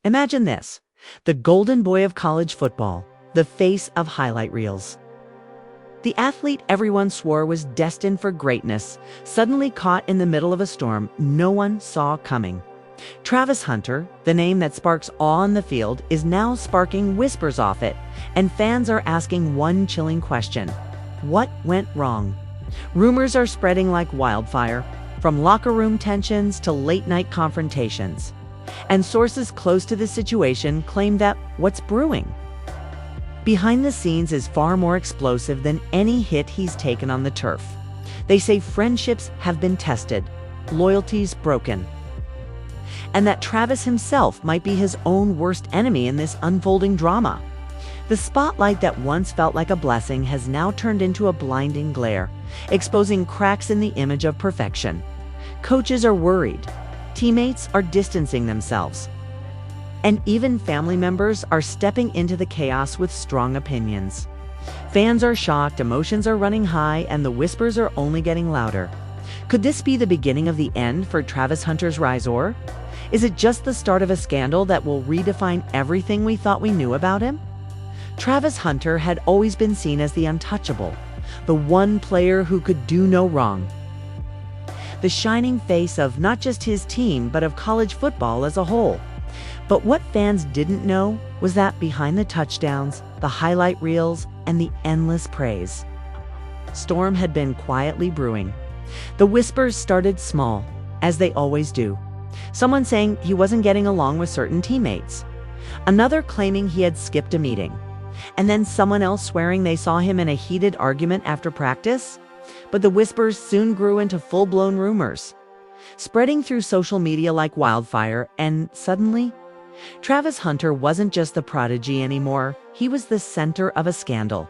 Imagine this: the golden boy of college football, the face of highlight reels. The athlete everyone swore was destined for greatness, suddenly caught in the middle of a storm no one saw coming. Travis Hunter, the name that sparks awe on the field, is now sparking whispers off it, and fans are asking one chilling question: what went wrong? Rumors are spreading like wildfire, from locker room tensions to late-night confrontations. And sources close to the situation claim that what's brewing behind the scenes is far more explosive than any hit he's taken on the turf. They say friendships have been tested, loyalties broken, and that Travis himself might be his own worst enemy in this unfolding drama. The spotlight that once felt like a blessing has now turned into a blinding glare, exposing cracks in the image of perfection. Coaches are worried, teammates are distancing themselves, and even family members are stepping into the chaos with strong opinions. Fans are shocked, emotions are running high, and the whispers are only getting louder. Could this be the beginning of the end for Travis Hunter's rise? Or is it just the start of a scandal that will redefine everything we thought we knew about him? Travis Hunter had always been seen as the untouchable, the one player who could do no wrong. The shining face of not just his team, but of college football as a whole. But what fans didn't know was that behind the touchdowns, the highlight reels, and the endless praise, storm had been quietly brewing. The whispers started small, as they always do. Someone saying he wasn't getting along with certain teammates, another claiming he had skipped a meeting, and then someone else swearing they saw him in a heated argument after practice. But the whispers soon grew into full-blown rumors, spreading through social media like wildfire, and suddenly, Travis Hunter wasn't just the prodigy anymore, he was the center of a scandal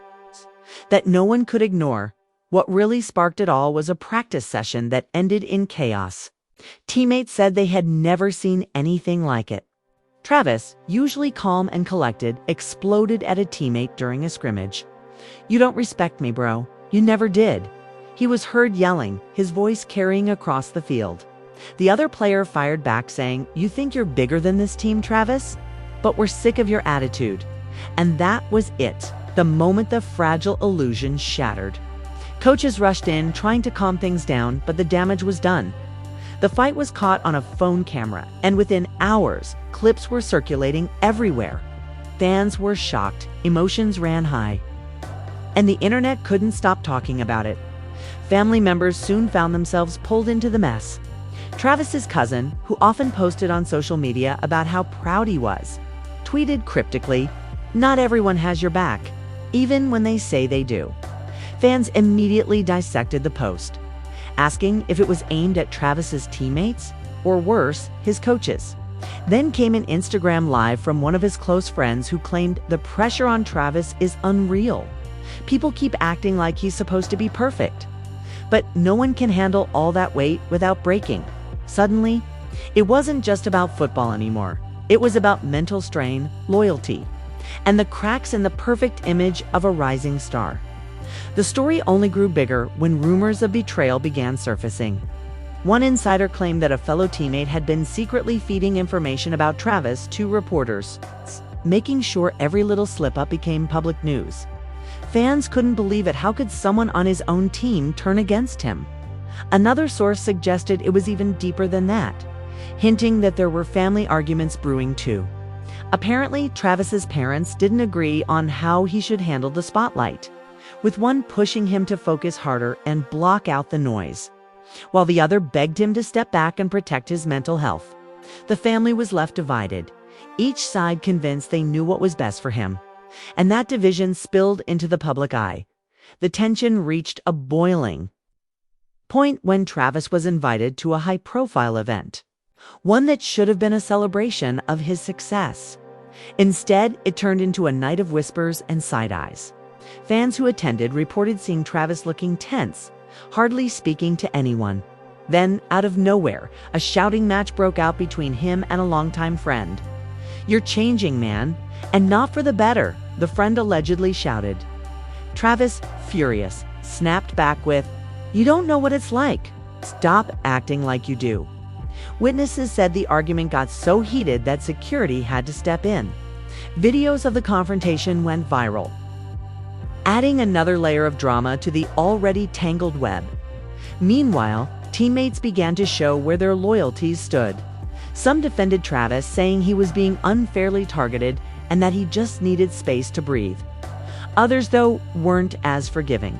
that no one could ignore. What really sparked it all was a practice session that ended in chaos. Teammates said they had never seen anything like it. Travis, usually calm and collected, exploded at a teammate during a scrimmage. "You don't respect me, bro. You never did." He was heard yelling, his voice carrying across the field. The other player fired back saying, "You think you're bigger than this team, Travis? But we're sick of your attitude." And that was it, the moment the fragile illusion shattered. Coaches rushed in, trying to calm things down, but the damage was done. The fight was caught on a phone camera, and within hours, clips were circulating everywhere. Fans were shocked, emotions ran high, and the internet couldn't stop talking about it. Family members soon found themselves pulled into the mess. Travis's cousin, who often posted on social media about how proud he was, tweeted cryptically, "Not everyone has your back, even when they say they do." Fans immediately dissected the post, asking if it was aimed at Travis's teammates, or worse, his coaches. Then came an Instagram live from one of his close friends who claimed the pressure on Travis is unreal. People keep acting like he's supposed to be perfect. But no one can handle all that weight without breaking. Suddenly, it wasn't just about football anymore. It was about mental strain, loyalty, and the cracks in the perfect image of a rising star. The story only grew bigger when rumors of betrayal began surfacing. One insider claimed that a fellow teammate had been secretly feeding information about Travis to reporters, making sure every little slip-up became public news. Fans couldn't believe it. How could someone on his own team turn against him? Another source suggested it was even deeper than that, hinting that there were family arguments brewing too. Apparently, Travis's parents didn't agree on how he should handle the spotlight, with one pushing him to focus harder and block out the noise, while the other begged him to step back and protect his mental health. The family was left divided, each side convinced they knew what was best for him. And that division spilled into the public eye. The tension reached a boiling point when Travis was invited to a high-profile event, one that should have been a celebration of his success. Instead, it turned into a night of whispers and side-eyes. Fans who attended reported seeing Travis looking tense, hardly speaking to anyone. Then, out of nowhere, a shouting match broke out between him and a longtime friend. "You're changing, man, and not for the better," the friend allegedly shouted. Travis, furious, snapped back with, "You don't know what it's like. Stop acting like you do." Witnesses said the argument got so heated that security had to step in. Videos of the confrontation went viral, adding another layer of drama to the already tangled web. Meanwhile, teammates began to show where their loyalties stood. Some defended Travis, saying he was being unfairly targeted and that he just needed space to breathe. Others, though, weren't as forgiving.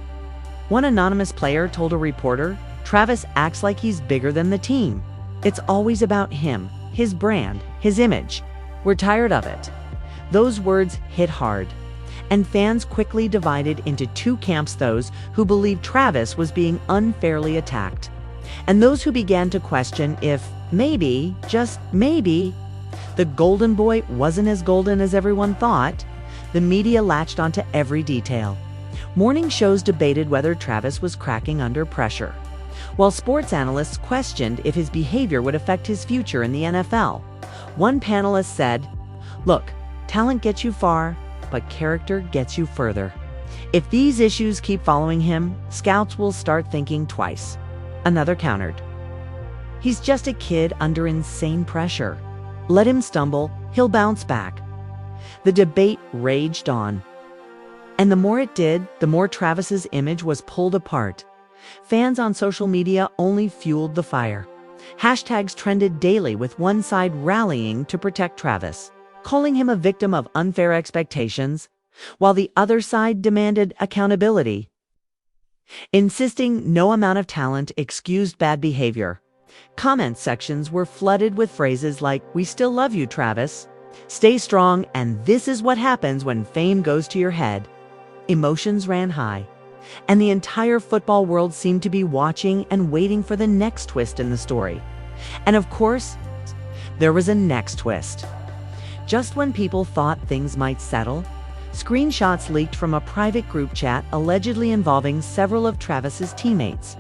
One anonymous player told a reporter, "Travis acts like he's bigger than the team. It's always about him, his brand, his image. We're tired of it." Those words hit hard, and fans quickly divided into two camps: those who believed Travis was being unfairly attacked, and those who began to question if maybe, just maybe, the Golden Boy wasn't as golden as everyone thought. The media latched onto every detail. Morning shows debated whether Travis was cracking under pressure, while sports analysts questioned if his behavior would affect his future in the NFL. One panelist said, "Look, talent gets you far, but character gets you further. If these issues keep following him, scouts will start thinking twice." Another countered, "He's just a kid under insane pressure. Let him stumble, he'll bounce back." The debate raged on, and the more it did, the more Travis's image was pulled apart. Fans on social media only fueled the fire. Hashtags trended daily, with one side rallying to protect Travis, calling him a victim of unfair expectations, while the other side demanded accountability, insisting no amount of talent excused bad behavior. Comment sections were flooded with phrases like, "We still love you, Travis. Stay strong, and this is what happens when fame goes to your head." Emotions ran high, and the entire football world seemed to be watching and waiting for the next twist in the story. And of course, there was a next twist. Just when people thought things might settle, screenshots leaked from a private group chat allegedly involving several of Travis's teammates.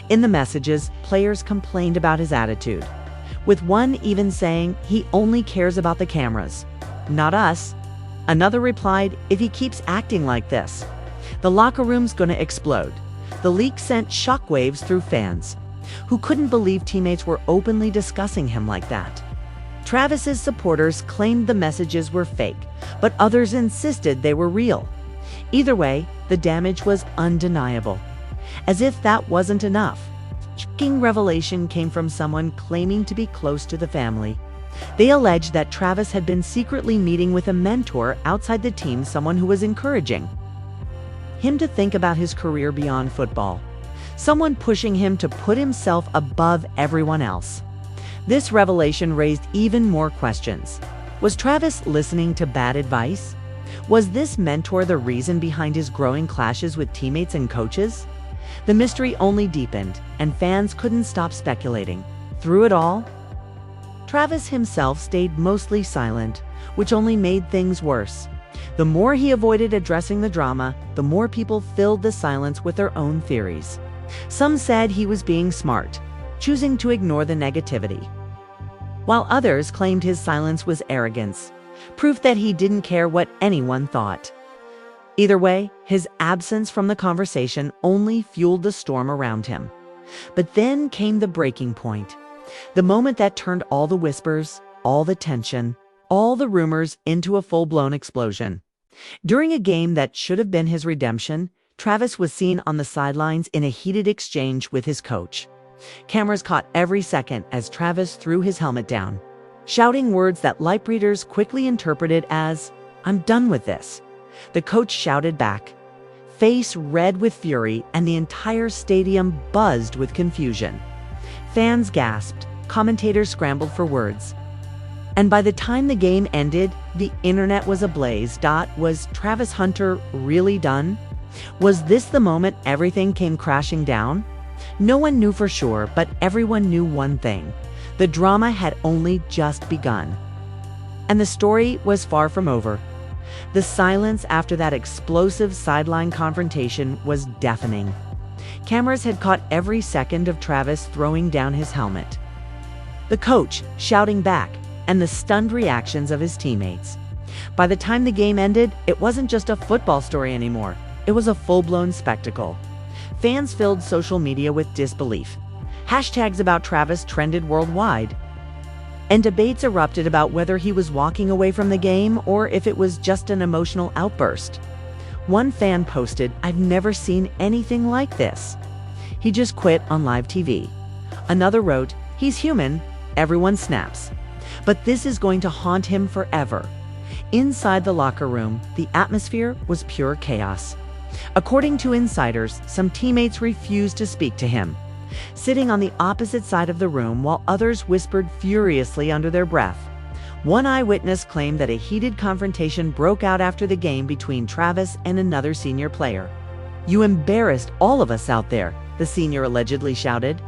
In the messages, players complained about his attitude, with one even saying, "He only cares about the cameras, not us." Another replied, "If he keeps acting like this, the locker room's gonna explode." The leak sent shockwaves through fans, who couldn't believe teammates were openly discussing him like that. Travis's supporters claimed the messages were fake, but others insisted they were real. Either way, the damage was undeniable. As if that wasn't enough, shocking revelation came from someone claiming to be close to the family. They alleged that Travis had been secretly meeting with a mentor outside the team, someone who was encouraging him to think about his career beyond football, someone pushing him to put himself above everyone else. This revelation raised even more questions. Was Travis listening to bad advice? Was this mentor the reason behind his growing clashes with teammates and coaches? The mystery only deepened, and fans couldn't stop speculating. Through it all, Travis himself stayed mostly silent, which only made things worse. The more he avoided addressing the drama, the more people filled the silence with their own theories. Some said he was being smart, choosing to ignore the negativity, while others claimed his silence was arrogance, proof that he didn't care what anyone thought. Either way, his absence from the conversation only fueled the storm around him. But then came the breaking point, the moment that turned all the whispers, all the tension, all the rumors into a full-blown explosion. During a game that should have been his redemption, Travis was seen on the sidelines in a heated exchange with his coach. Cameras caught every second as Travis threw his helmet down, shouting words that light readers quickly interpreted as, "I'm done with this." The coach shouted back, face red with fury, and the entire stadium buzzed with confusion. Fans gasped, commentators scrambled for words. And by the time the game ended, the internet was ablaze. Was Travis Hunter really done? Was this the moment everything came crashing down? No one knew for sure, but everyone knew one thing: the drama had only just begun. And the story was far from over. The silence after that explosive sideline confrontation was deafening. Cameras had caught every second of Travis throwing down his helmet, the coach shouting back, and the stunned reactions of his teammates. By the time the game ended, it wasn't just a football story anymore. It was a full-blown spectacle. Fans filled social media with disbelief. Hashtags about Travis trended worldwide, and debates erupted about whether he was walking away from the game or if it was just an emotional outburst. One fan posted, "I've never seen anything like this. He just quit on live TV." Another wrote, "He's human, everyone snaps. But this is going to haunt him forever." Inside the locker room, the atmosphere was pure chaos. According to insiders, some teammates refused to speak to him, sitting on the opposite side of the room while others whispered furiously under their breath. One eyewitness claimed that a heated confrontation broke out after the game between Travis and another senior player. "You embarrassed all of us out there," the senior allegedly shouted.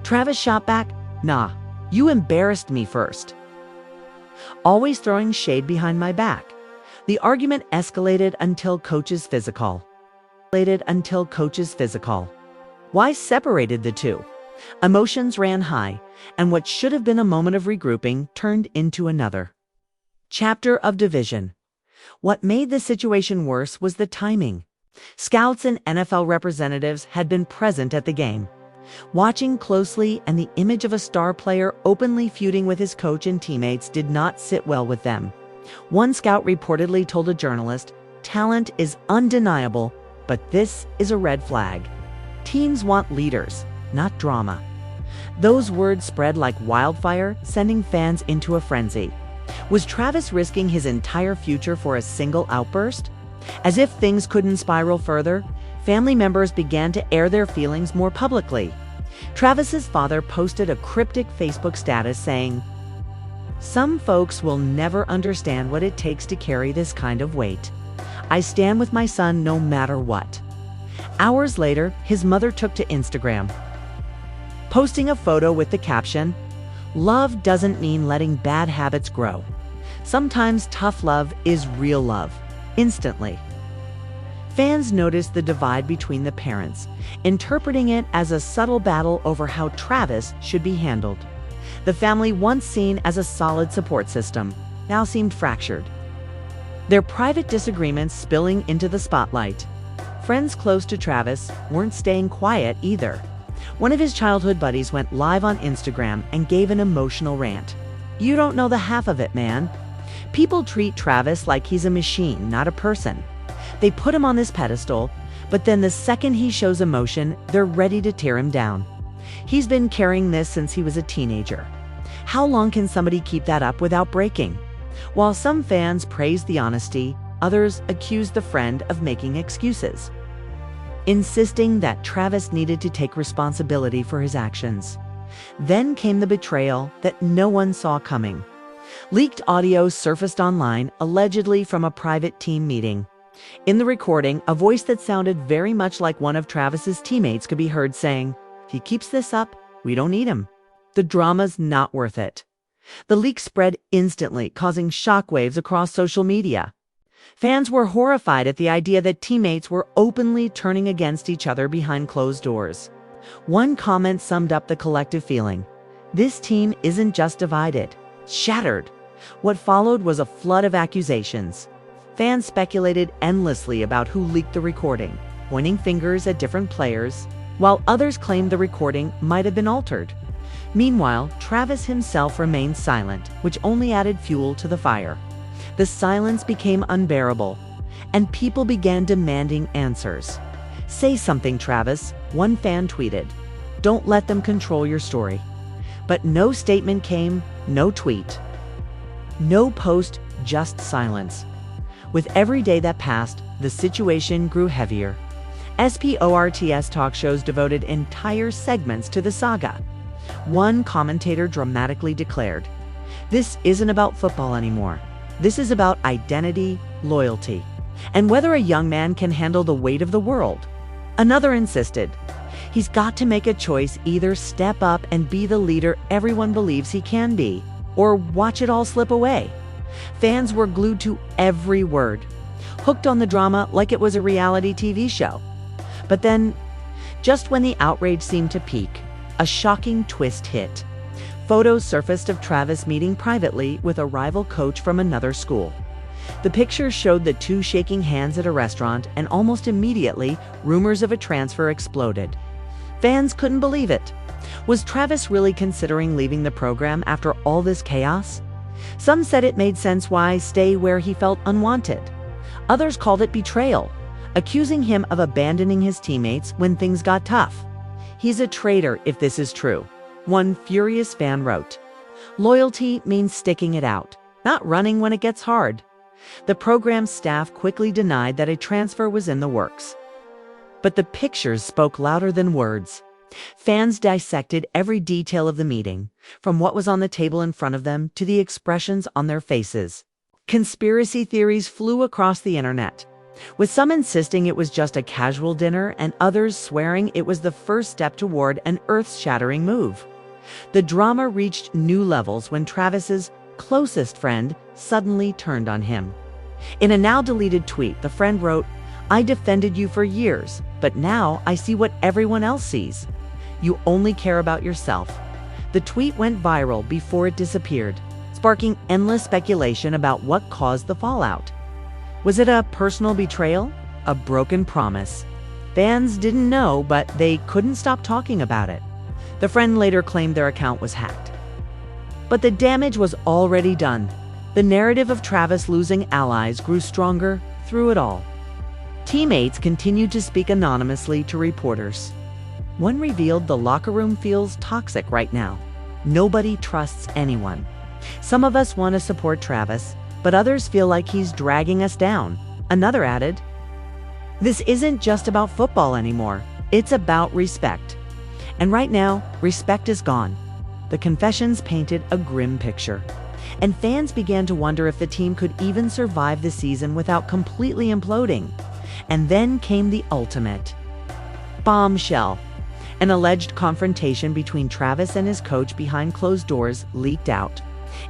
Travis shot back, "Nah, you embarrassed me first. Always throwing shade behind my back." The argument escalated until coaches physical. Why separated the two? Emotions ran high, and what should have been a moment of regrouping turned into another chapter of division. What made the situation worse was the timing. Scouts and NFL representatives had been present at the game, watching closely, and the image of a star player openly feuding with his coach and teammates did not sit well with them. One scout reportedly told a journalist, "Talent is undeniable, but this is a red flag. Teams want leaders, not drama." Those words spread like wildfire, sending fans into a frenzy. Was Travis risking his entire future for a single outburst? As if things couldn't spiral further, family members began to air their feelings more publicly. Travis's father posted a cryptic Facebook status saying, "Some folks will never understand what it takes to carry this kind of weight. I stand with my son no matter what." Hours later, his mother took to Instagram, posting a photo with the caption, "Love doesn't mean letting bad habits grow. Sometimes tough love is real love." Instantly, fans noticed the divide between the parents, interpreting it as a subtle battle over how Travis should be handled. The family, once seen as a solid support system, now seemed fractured, their private disagreements spilling into the spotlight. Friends close to Travis weren't staying quiet either. One of his childhood buddies went live on Instagram and gave an emotional rant. "You don't know the half of it, man. People treat Travis like he's a machine, not a person. They put him on this pedestal, but then the second he shows emotion, they're ready to tear him down. He's been carrying this since he was a teenager. How long can somebody keep that up without breaking?" While some fans praised the honesty, others accused the friend of making excuses, insisting that Travis needed to take responsibility for his actions. Then came the betrayal that no one saw coming. Leaked audio surfaced online, allegedly from a private team meeting. In the recording, a voice that sounded very much like one of Travis's teammates could be heard saying, "If he keeps this up, we don't need him. The drama's not worth it." The leak spread instantly, causing shockwaves across social media. Fans were horrified at the idea that teammates were openly turning against each other behind closed doors. One comment summed up the collective feeling: "This team isn't just divided, it's shattered." What followed was a flood of accusations. Fans speculated endlessly about who leaked the recording, pointing fingers at different players, while others claimed the recording might have been altered. Meanwhile, Travis himself remained silent, which only added fuel to the fire. The silence became unbearable, and people began demanding answers. "Say something, Travis," one fan tweeted. "Don't let them control your story." But no statement came, no tweet, no post, just silence. With every day that passed, the situation grew heavier. Sports talk shows devoted entire segments to the saga. One commentator dramatically declared, "This isn't about football anymore. This is about identity, loyalty, and whether a young man can handle the weight of the world." Another insisted, "He's got to make a choice, either step up and be the leader everyone believes he can be, or watch it all slip away." Fans were glued to every word, hooked on the drama like it was a reality TV show. But then, just when the outrage seemed to peak, a shocking twist hit. Photos surfaced of Travis meeting privately with a rival coach from another school. The pictures showed the two shaking hands at a restaurant, and almost immediately, rumors of a transfer exploded. Fans couldn't believe it. Was Travis really considering leaving the program after all this chaos? Some said it made sense why stay where he felt unwanted. Others called it betrayal, accusing him of abandoning his teammates when things got tough. "He's a traitor if this is true," one furious fan wrote. "Loyalty means sticking it out, not running when it gets hard." The program's staff quickly denied that a transfer was in the works. But the pictures spoke louder than words. Fans dissected every detail of the meeting, from what was on the table in front of them to the expressions on their faces. Conspiracy theories flew across the internet, with some insisting it was just a casual dinner and others swearing it was the first step toward an earth-shattering move. The drama reached new levels when Travis's closest friend suddenly turned on him. In a now-deleted tweet, the friend wrote, "I defended you for years, but now I see what everyone else sees. You only care about yourself." The tweet went viral before it disappeared, sparking endless speculation about what caused the fallout. Was it a personal betrayal? A broken promise? Fans didn't know, but they couldn't stop talking about it. The friend later claimed their account was hacked. But the damage was already done. The narrative of Travis losing allies grew stronger through it all. Teammates continued to speak anonymously to reporters. One revealed the locker room feels toxic right now. Nobody trusts anyone. "Some of us want to support Travis, but others feel like he's dragging us down." Another added, "This isn't just about football anymore. It's about respect. And right now, respect is gone." The confessions painted a grim picture, and fans began to wonder if the team could even survive the season without completely imploding. And then came the ultimate bombshell. An alleged confrontation between Travis and his coach behind closed doors leaked out.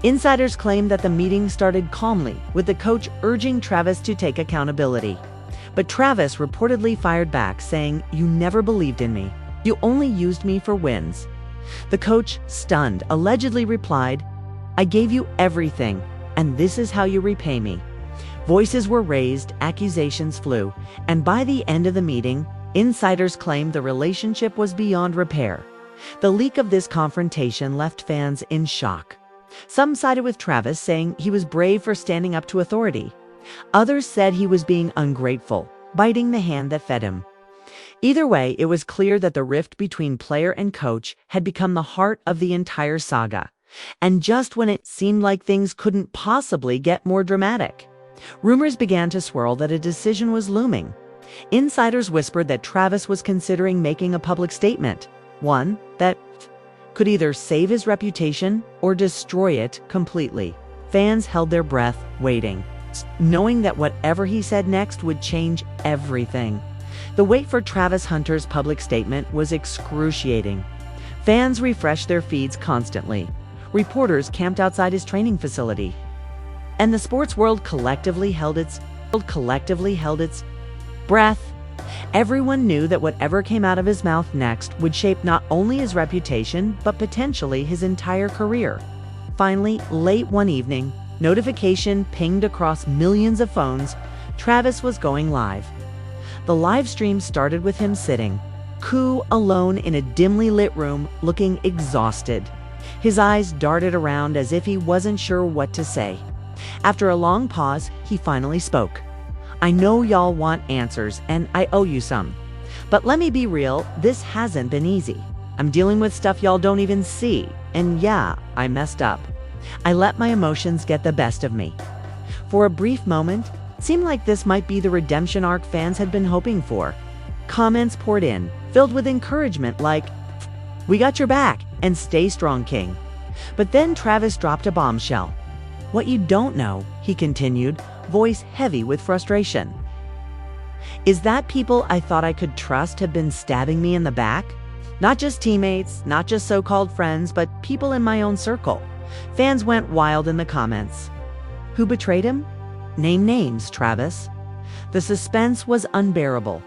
Insiders claimed that the meeting started calmly, with the coach urging Travis to take accountability. But Travis reportedly fired back, saying, "You never believed in me. You only used me for wins." The coach, stunned, allegedly replied, "I gave you everything, and this is how you repay me." Voices were raised, accusations flew, and by the end of the meeting, insiders claimed the relationship was beyond repair. The leak of this confrontation left fans in shock. Some sided with Travis, saying he was brave for standing up to authority. Others said he was being ungrateful, biting the hand that fed him. Either way, it was clear that the rift between player and coach had become the heart of the entire saga. And just when it seemed like things couldn't possibly get more dramatic, rumors began to swirl that a decision was looming. Insiders whispered that Travis was considering making a public statement, one that could either save his reputation or destroy it completely. Fans held their breath, waiting, knowing that whatever he said next would change everything. The wait for Travis Hunter's public statement was excruciating. Fans refreshed their feeds constantly. Reporters camped outside his training facility. And the sports world collectively held its breath. Everyone knew that whatever came out of his mouth next would shape not only his reputation, but potentially his entire career. Finally, late one evening, notification pinged across millions of phones. Travis was going live. The live stream started with him sitting, cool, alone in a dimly lit room, looking exhausted. His eyes darted around as if he wasn't sure what to say. After a long pause, he finally spoke. "I know y'all want answers, and I owe you some. But let me be real, this hasn't been easy. I'm dealing with stuff y'all don't even see, and yeah, I messed up. I let my emotions get the best of me." For a brief moment, it seemed like this might be the redemption arc fans had been hoping for. Comments poured in, filled with encouragement like, "We got your back, and stay strong, King." But then Travis dropped a bombshell. "What you don't know," he continued, voice heavy with frustration, "is that people I thought I could trust have been stabbing me in the back. Not just teammates, not just so-called friends, but people in my own circle." Fans went wild in the comments. Who betrayed him? Name names, Travis. The suspense was unbearable.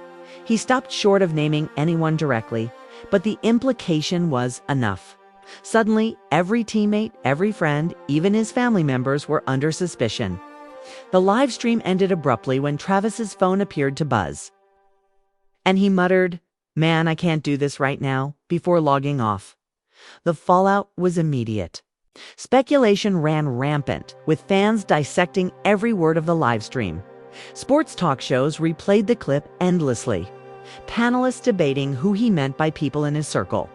He stopped short of naming anyone directly, but the implication was enough. Suddenly, every teammate, every friend, even his family members were under suspicion. The live stream ended abruptly when Travis's phone appeared to buzz. And he muttered, "Man, I can't do this right now," before logging off. The fallout was immediate. Speculation ran rampant, with fans dissecting every word of the live stream. Sports talk shows replayed the clip endlessly, panelists debating who he meant by people in his circle.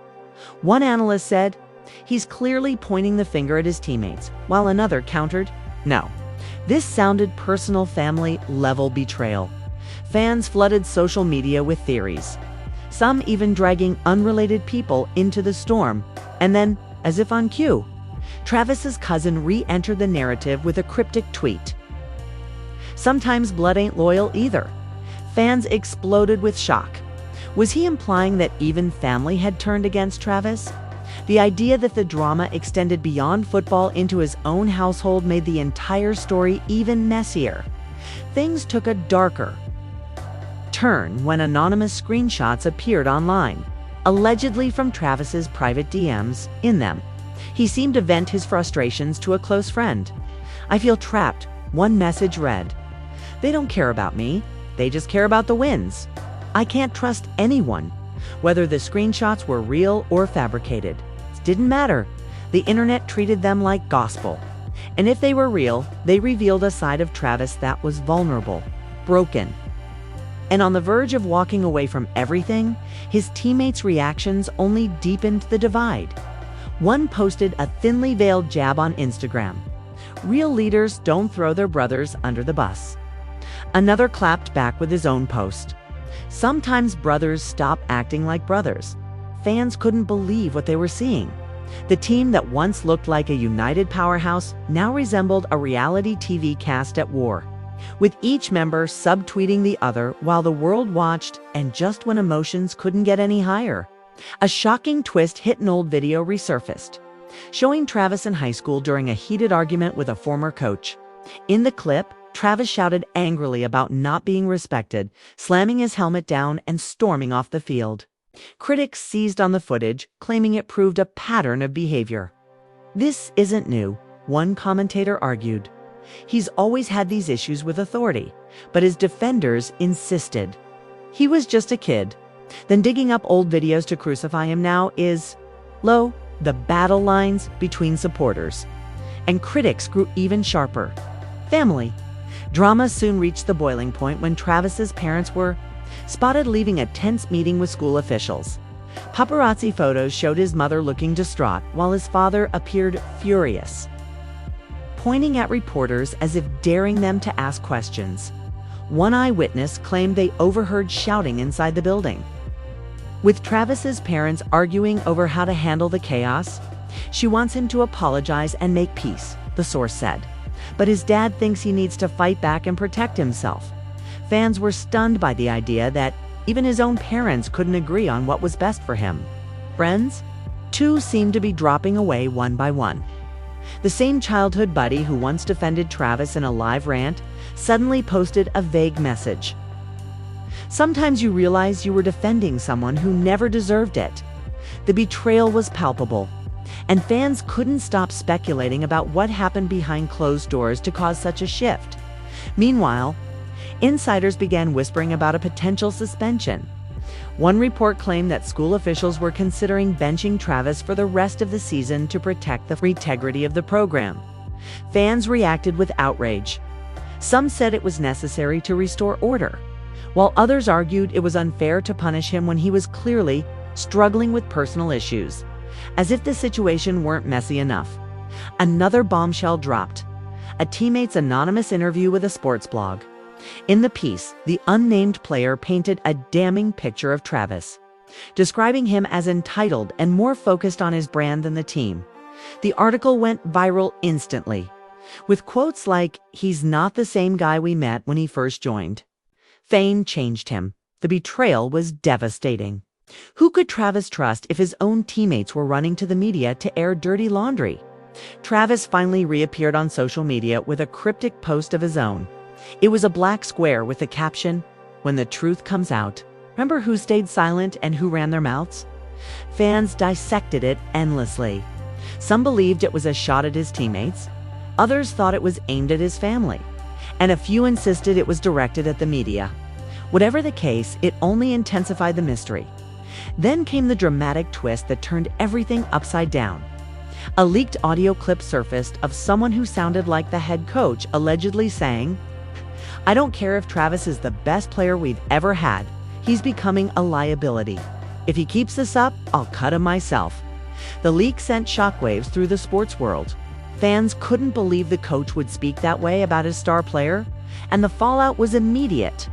One analyst said, "He's clearly pointing the finger at his teammates," while another countered, "No, this sounded personal, family-level betrayal." Fans flooded social media with theories, some even dragging unrelated people into the storm. And then, as if on cue, Travis's cousin re-entered the narrative with a cryptic tweet. "Sometimes blood ain't loyal either." Fans exploded with shock. Was he implying that even family had turned against Travis? The idea that the drama extended beyond football into his own household made the entire story even messier. Things took a darker turn when anonymous screenshots appeared online, allegedly from Travis's private DMs. In them, he seemed to vent his frustrations to a close friend. "I feel trapped," one message read. "They don't care about me. They just care about the wins. I can't trust anyone." Whether the screenshots were real or fabricated, it didn't matter. The internet treated them like gospel. And if they were real, they revealed a side of Travis that was vulnerable, broken, and on the verge of walking away from everything. His teammates' reactions only deepened the divide. One posted a thinly veiled jab on Instagram: "Real leaders don't throw their brothers under the bus." Another clapped back with his own post: "Sometimes brothers stop acting like brothers." Fans couldn't believe what they were seeing. The team that once looked like a united powerhouse now resembled a reality TV cast at war, with each member subtweeting the other while the world watched. And just when emotions couldn't get any higher, a shocking twist hit. An old video resurfaced, showing Travis in high school during a heated argument with a former coach. In the clip, Travis shouted angrily about not being respected, slamming his helmet down and storming off the field. Critics seized on the footage, claiming it proved a pattern of behavior. "This isn't new," one commentator argued. "He's always had these issues with authority," but his defenders insisted he was just a kid. Then digging up old videos to crucify him now is low. The battle lines between supporters and critics grew even sharper. Family drama soon reached the boiling point when Travis's parents were spotted leaving a tense meeting with school officials. Paparazzi photos showed his mother looking distraught while his father appeared furious, pointing at reporters as if daring them to ask questions. One eyewitness claimed they overheard shouting inside the building. With Travis's parents arguing over how to handle the chaos, "She wants him to apologize and make peace," the source said. "But his dad thinks he needs to fight back and protect himself." Fans were stunned by the idea that even his own parents couldn't agree on what was best for him. Friends, too, seemed to be dropping away one by one. The same childhood buddy who once defended Travis in a live rant suddenly posted a vague message. Sometimes you realize you were defending someone who never deserved it. The betrayal was palpable, and fans couldn't stop speculating about what happened behind closed doors to cause such a shift. Meanwhile, insiders began whispering about a potential suspension. One report claimed that school officials were considering benching Travis for the rest of the season to protect the integrity of the program. Fans reacted with outrage. Some said it was necessary to restore order, while others argued it was unfair to punish him when he was clearly struggling with personal issues, as if the situation weren't messy enough. Another bombshell dropped: a teammate's anonymous interview with a sports blog. In the piece, the unnamed player painted a damning picture of Travis, describing him as entitled and more focused on his brand than the team. The article went viral instantly, with quotes like, "He's not the same guy we met when he first joined. Fame changed him." The betrayal was devastating. Who could Travis trust if his own teammates were running to the media to air dirty laundry? Travis finally reappeared on social media with a cryptic post of his own. It was a black square with the caption, "When the truth comes out, remember who stayed silent and who ran their mouths?" Fans dissected it endlessly. Some believed it was a shot at his teammates, others thought it was aimed at his family, and a few insisted it was directed at the media. Whatever the case, it only intensified the mystery. Then came the dramatic twist that turned everything upside down. A leaked audio clip surfaced of someone who sounded like the head coach allegedly saying, "I don't care if Travis is the best player we've ever had. He's becoming a liability. If he keeps this up, I'll cut him myself." The leak sent shockwaves through the sports world. Fans couldn't believe the coach would speak that way about his star player, and the fallout was immediate.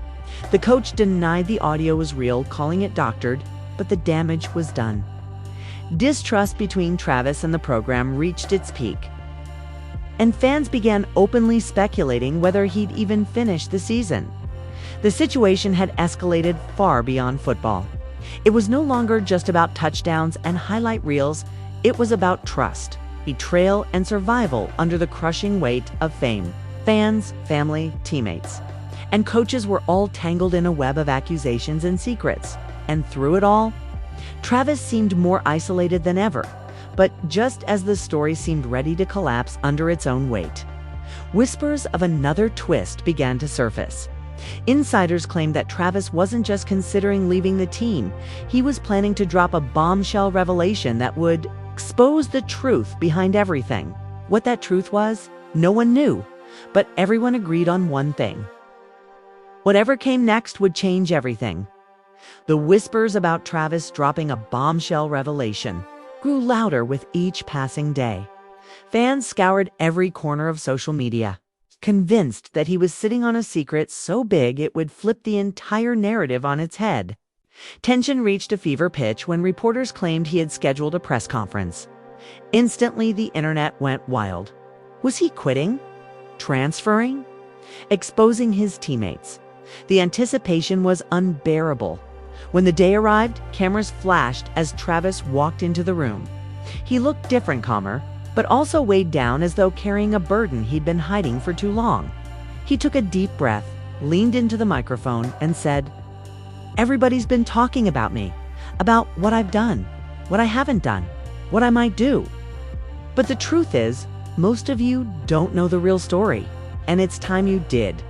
The coach denied the audio was real, calling it doctored, but the damage was done. Distrust between Travis and the program reached its peak, and fans began openly speculating whether he'd even finish the season. The situation had escalated far beyond football. It was no longer just about touchdowns and highlight reels, it was about trust, betrayal, and survival under the crushing weight of fame. Fans, family, teammates, and coaches were all tangled in a web of accusations and secrets. And through it all, Travis seemed more isolated than ever. But just as the story seemed ready to collapse under its own weight, whispers of another twist began to surface. Insiders claimed that Travis wasn't just considering leaving the team, he was planning to drop a bombshell revelation that would expose the truth behind everything. What that truth was, no one knew, but everyone agreed on one thing. Whatever came next would change everything. The whispers about Travis dropping a bombshell revelation grew louder with each passing day. Fans scoured every corner of social media, convinced that he was sitting on a secret so big it would flip the entire narrative on its head. Tension reached a fever pitch when reporters claimed he had scheduled a press conference. Instantly, the internet went wild. Was he quitting? Transferring? Exposing his teammates? The anticipation was unbearable. When the day arrived, cameras flashed as Travis walked into the room. He looked different, calmer, but also weighed down as though carrying a burden he'd been hiding for too long. He took a deep breath, leaned into the microphone, and said, "Everybody's been talking about me, about what I've done, what I haven't done, what I might do. But the truth is, most of you don't know the real story, and it's time you did."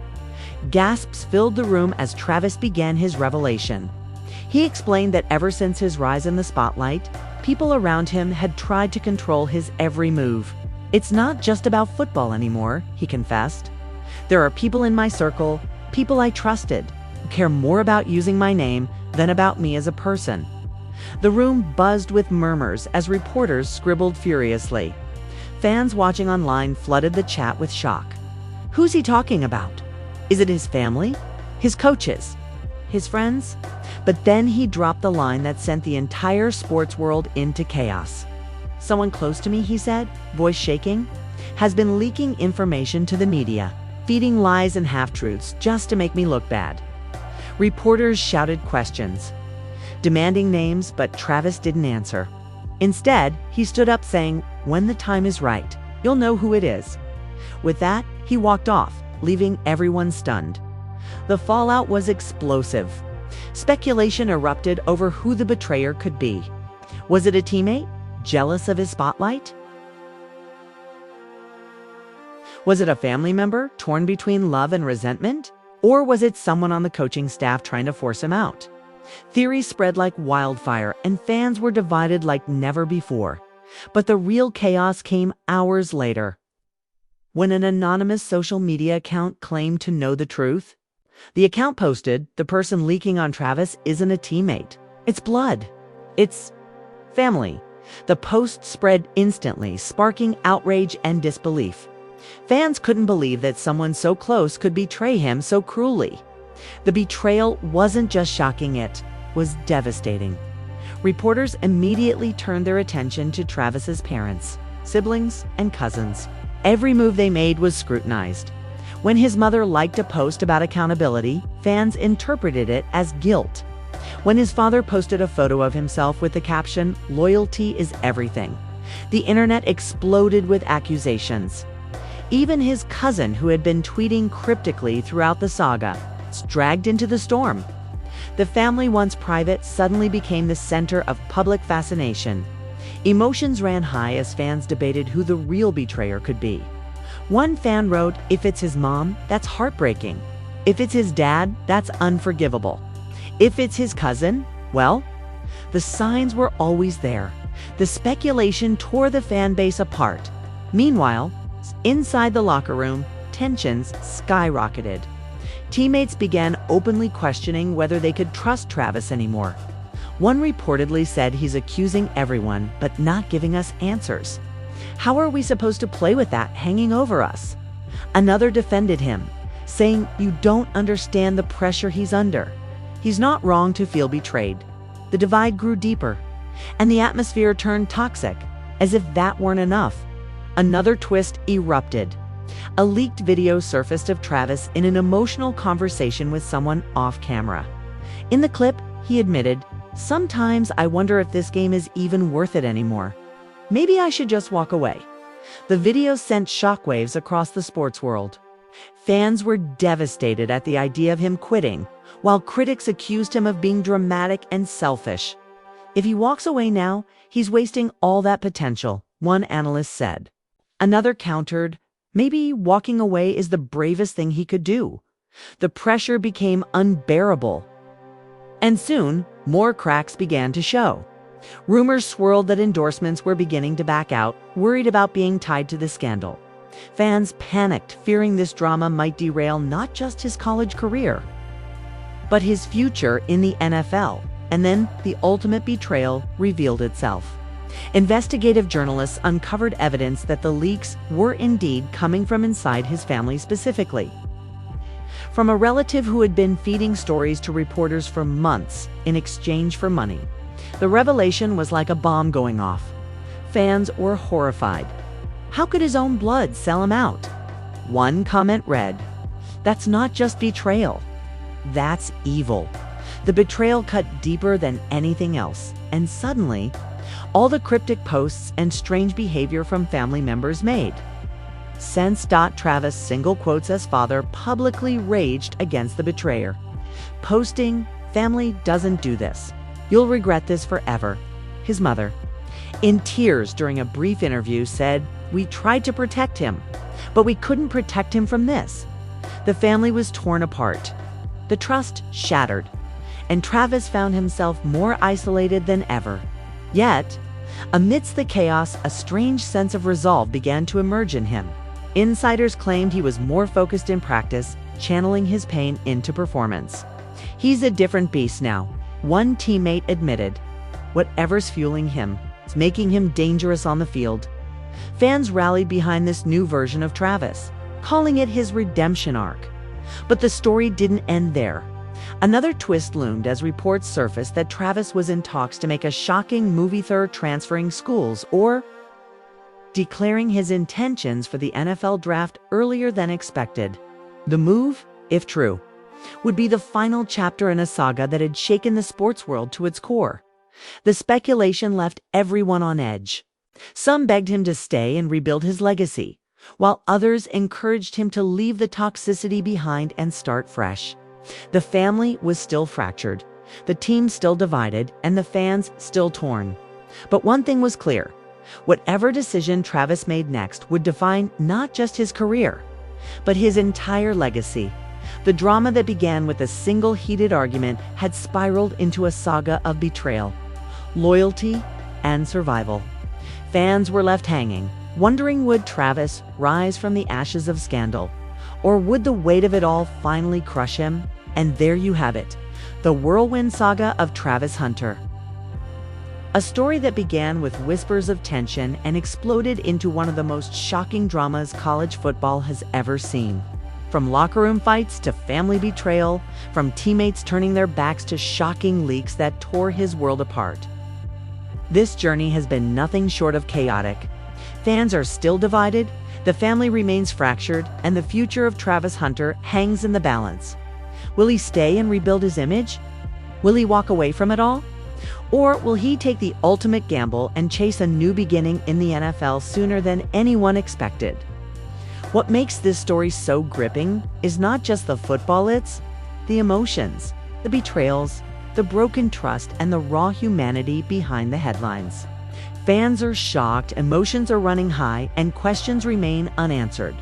Gasps filled the room as Travis began his revelation. He explained that ever since his rise in the spotlight, people around him had tried to control his every move. "It's not just about football anymore," he confessed. "There are people in my circle, people I trusted, who care more about using my name than about me as a person." The room buzzed with murmurs as reporters scribbled furiously. Fans watching online flooded the chat with shock. Who's he talking about? Is it his family? His coaches? His friends? But then he dropped the line that sent the entire sports world into chaos. "Someone close to me," he said, voice shaking, "has been leaking information to the media, feeding lies and half-truths just to make me look bad." Reporters shouted questions, demanding names, but Travis didn't answer. Instead, he stood up saying, "When the time is right, you'll know who it is." With that, he walked off, leaving everyone stunned. The fallout was explosive. Speculation erupted over who the betrayer could be. Was it a teammate, jealous of his spotlight? Was it a family member, torn between love and resentment? Or was it someone on the coaching staff trying to force him out? Theories spread like wildfire, and fans were divided like never before. But the real chaos came hours later, when an anonymous social media account claimed to know the truth. The account posted, "The person leaking on Travis isn't a teammate. It's blood. It's family." The post spread instantly, sparking outrage and disbelief. Fans couldn't believe that someone so close could betray him so cruelly. The betrayal wasn't just shocking, it was devastating. Reporters immediately turned their attention to Travis's parents, siblings, and cousins. Every move they made was scrutinized. When his mother liked a post about accountability, fans interpreted it as guilt. When his father posted a photo of himself with the caption, "Loyalty is everything," the internet exploded with accusations. Even his cousin, who had been tweeting cryptically throughout the saga, was dragged into the storm. The family, once private, suddenly became the center of public fascination. Emotions ran high as fans debated who the real betrayer could be. One fan wrote, "If it's his mom, that's heartbreaking. If it's his dad, that's unforgivable. If it's his cousin, well, The signs were always there. The speculation tore the fan base apart. Meanwhile, inside the locker room, tensions skyrocketed. Teammates began openly questioning whether they could trust Travis anymore. One reportedly said, "He's accusing everyone, but not giving us answers. How are we supposed to play with that hanging over us?" Another defended him, saying, "You don't understand the pressure he's under. He's not wrong to feel betrayed." The divide grew deeper, and the atmosphere turned toxic, as if that weren't enough. Another twist erupted. A leaked video surfaced of Travis in an emotional conversation with someone off camera. In the clip, he admitted, "Sometimes I wonder if this game is even worth it anymore. Maybe I should just walk away." The video sent shockwaves across the sports world. Fans were devastated at the idea of him quitting, while critics accused him of being dramatic and selfish. "If he walks away now, he's wasting all that potential," one analyst said. Another countered, "Maybe walking away is the bravest thing he could do." The pressure became unbearable. And soon, more cracks began to show. Rumors swirled that endorsements were beginning to back out, worried about being tied to the scandal. Fans panicked, fearing this drama might derail not just his college career, but his future in the NFL. And then the ultimate betrayal revealed itself. Investigative journalists uncovered evidence that the leaks were indeed coming from inside his family specifically. From a relative who had been feeding stories to reporters for months in exchange for money. The revelation was like a bomb going off. Fans were horrified. How could his own blood sell him out? One comment read, "That's not just betrayal. That's evil." The betrayal cut deeper than anything else, and suddenly, all the cryptic posts and strange behavior from family members made sense. Travis, single quotes as father, publicly raged against the betrayer, posting, "Family doesn't do this. You'll regret this forever." His mother, in tears during a brief interview, said, "We tried to protect him, but we couldn't protect him from this." The family was torn apart. The trust shattered, and Travis found himself more isolated than ever. Yet, amidst the chaos, a strange sense of resolve began to emerge in him. Insiders claimed he was more focused in practice, channeling his pain into performance. "He's a different beast now," one teammate admitted. "Whatever's fueling him, it's making him dangerous on the field." Fans rallied behind this new version of Travis, calling it his redemption arc. But the story didn't end there. Another twist loomed as reports surfaced that Travis was in talks to make a shocking move, either transferring schools or declaring his intentions for the NFL draft earlier than expected. The move, if true, would be the final chapter in a saga that had shaken the sports world to its core. The speculation left everyone on edge. Some begged him to stay and rebuild his legacy, while others encouraged him to leave the toxicity behind and start fresh. The family was still fractured, the team still divided, and the fans still torn. But one thing was clear. Whatever decision Travis made next would define not just his career, but his entire legacy. The drama that began with a single heated argument had spiraled into a saga of betrayal, loyalty, and survival. Fans were left hanging, wondering, would Travis rise from the ashes of scandal, or would the weight of it all finally crush him? And there you have it, the whirlwind saga of Travis Hunter. A story that began with whispers of tension and exploded into one of the most shocking dramas college football has ever seen. From locker room fights to family betrayal, from teammates turning their backs to shocking leaks that tore his world apart. This journey has been nothing short of chaotic. Fans are still divided, the family remains fractured, and the future of Travis Hunter hangs in the balance. Will he stay and rebuild his image? Will he walk away from it all? Or will he take the ultimate gamble and chase a new beginning in the NFL sooner than anyone expected? What makes this story so gripping is not just the football, it's the emotions, the betrayals, the broken trust, and the raw humanity behind the headlines. Fans are shocked, emotions are running high, and questions remain unanswered.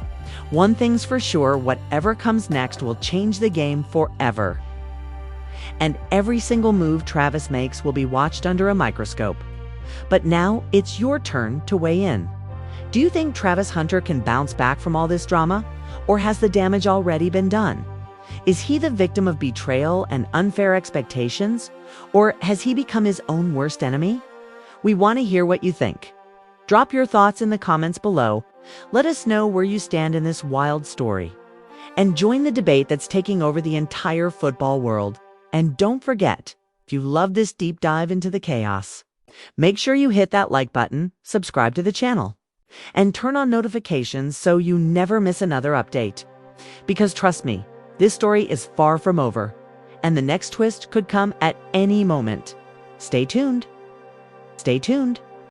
One thing's for sure, whatever comes next will change the game forever. and every single move Travis makes will be watched under a microscope. But now it's your turn to weigh in. Do you think Travis Hunter can bounce back from all this drama, or has the damage already been done? Is he the victim of betrayal and unfair expectations, or has he become his own worst enemy? We want to hear what you think. Drop your thoughts in the comments below. Let us know where you stand in this wild story. And join the debate that's taking over the entire football world. And don't forget, if you love this deep dive into the chaos, make sure you hit that like button, subscribe to the channel, and turn on notifications so you never miss another update. Because trust me, this story is far from over, and the next twist could come at any moment. Stay tuned. Stay tuned.